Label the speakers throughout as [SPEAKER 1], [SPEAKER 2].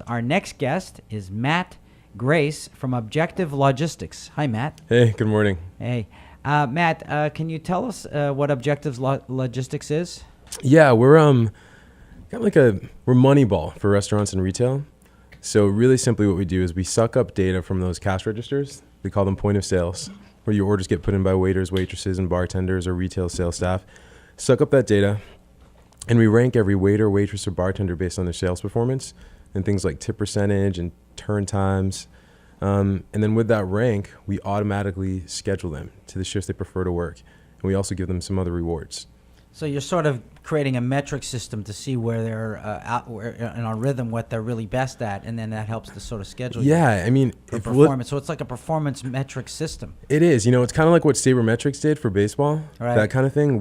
[SPEAKER 1] Our next guest is Matt Grace from Objective Logistics. Hi, Matt.
[SPEAKER 2] Hey, good morning.
[SPEAKER 1] Hey. Matt, can you tell us what Objective Logistics is?
[SPEAKER 2] Yeah, we're we're Moneyball for restaurants and retail. So really simply what we do is we suck up data from those cash registers. We call them point of sales, where your orders get put in by waiters, waitresses, and bartenders or retail sales staff. Suck up that data, and we rank every waiter, waitress, or bartender based on their sales performance and things like tip percentage and turn times. And then with that rank, we automatically schedule them to the shifts they prefer to work. And we also give them some other rewards.
[SPEAKER 1] So you're sort of creating a metric system to see where they're in our rhythm, what they're really best at, and then that helps to sort of schedule.
[SPEAKER 2] Yeah, I mean,
[SPEAKER 1] for performance. So it's like a performance metric system.
[SPEAKER 2] It is. You know, it's kind of like what Sabermetrics did for baseball.
[SPEAKER 1] Right.
[SPEAKER 2] That kind of thing.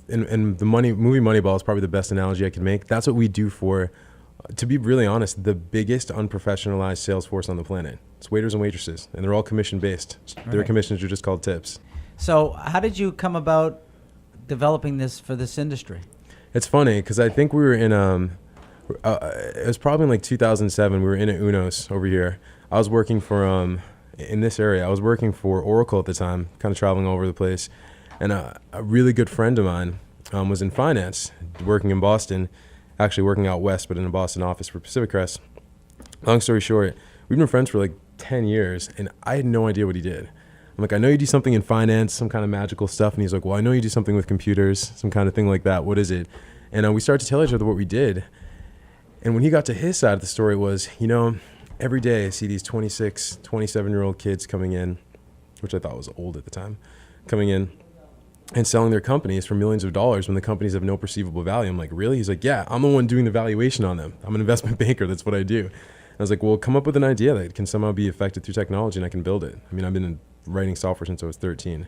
[SPEAKER 2] And the movie Moneyball is probably the best analogy I could make. That's what we do for, to be really honest, the biggest unprofessionalized sales force on the planet. It's waiters and waitresses, and they're all commission based. Their
[SPEAKER 1] Right.
[SPEAKER 2] commissions are just called tips.
[SPEAKER 1] So how did you come about developing this for this industry?
[SPEAKER 2] It's funny because I think we were in it was probably in like 2007. We were in at Uno's over here. I was working for in this area. I was working for Oracle at the time, kind of traveling all over the place. And a really good friend of mine was in finance, working in Boston, actually working out west, but in a Boston office for Pacific Crest. Long story short, we've been friends for like 10 years, and I had no idea what he did. I'm like, I know you do something in finance, some kind of magical stuff. And he's like, well, I know you do something with computers, some kind of thing like that. What is it? And we started to tell each other what we did. And when he got to his side of the story was, you know, every day I see these 26, 27-year-old kids coming in, which I thought was old at the time, coming in and selling their companies for millions of dollars when the companies have no perceivable value. I'm like, really? He's like, yeah, I'm the one doing the valuation on them. I'm an investment banker. That's what I do. I was like, well, come up with an idea that can somehow be affected through technology and I can build it. I mean, I've been writing software since I was 13.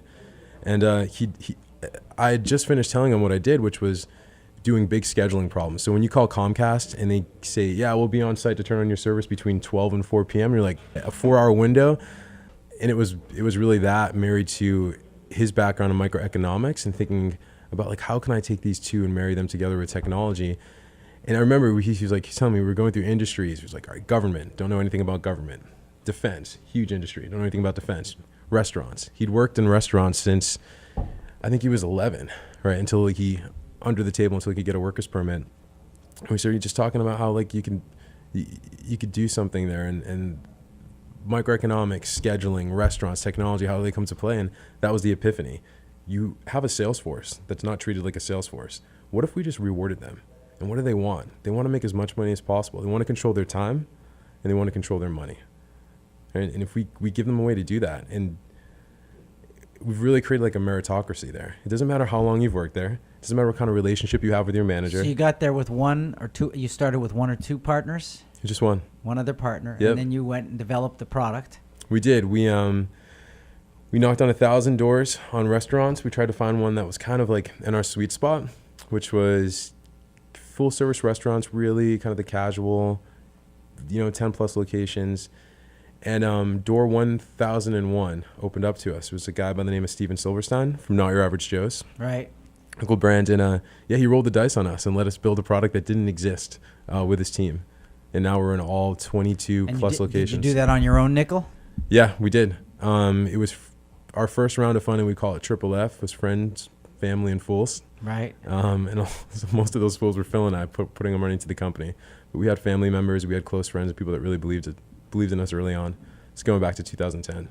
[SPEAKER 2] And I had just finished telling him what I did, which was doing big scheduling problems. So when you call Comcast and they say, yeah, we'll be on site to turn on your service between 12 and 4 p.m., you're like, a 4-hour window. And it was really that married to his background in microeconomics and thinking about like, how can I take these two and marry them together with technology? And I remember he was like, he's telling me we were going through industries. He was like, all right, government, don't know anything about government. Defense, huge industry, don't know anything about defense. Restaurants. He'd worked in restaurants since I think he was 11, right? Until he under the table until he could get a worker's permit. And we started just talking about how like you could do something there and microeconomics, scheduling, restaurants, technology, how they come to play. And that was the epiphany. You have a sales force that's not treated like a sales force. What if we just rewarded them? And what do they want? They want to make as much money as possible. They want to control their time and they want to control their money. And if we give them a way to do that, and we've really created like a meritocracy there. It doesn't matter how long you've worked there. It doesn't matter what kind of relationship you have with your manager.
[SPEAKER 1] So you got there with one or two, you started with one or two partners?
[SPEAKER 2] Just one.
[SPEAKER 1] One other partner.
[SPEAKER 2] Yep.
[SPEAKER 1] And then you went and developed the product.
[SPEAKER 2] We did. We knocked on 1,000 doors on restaurants. We tried to find one that was kind of like in our sweet spot, which was full service restaurants, really kind of the casual, 10 plus locations. And door 1001 opened up to us. It was a guy by the name of Steven Silverstein from Not Your Average Joe's.
[SPEAKER 1] Right.
[SPEAKER 2] Uncle Brandon, he rolled the dice on us and let us build a product that didn't exist with his team. And now we're in all 22
[SPEAKER 1] And
[SPEAKER 2] plus locations.
[SPEAKER 1] Did you do that on your own nickel?
[SPEAKER 2] Yeah, we did. It was our first round of funding. We call it Triple F. Was friends, family, and fools.
[SPEAKER 1] Right.
[SPEAKER 2] And most of those fools were Phil and I putting our money into the company. But we had family members, we had close friends, and people that really believed in us early on. It's going back to 2010.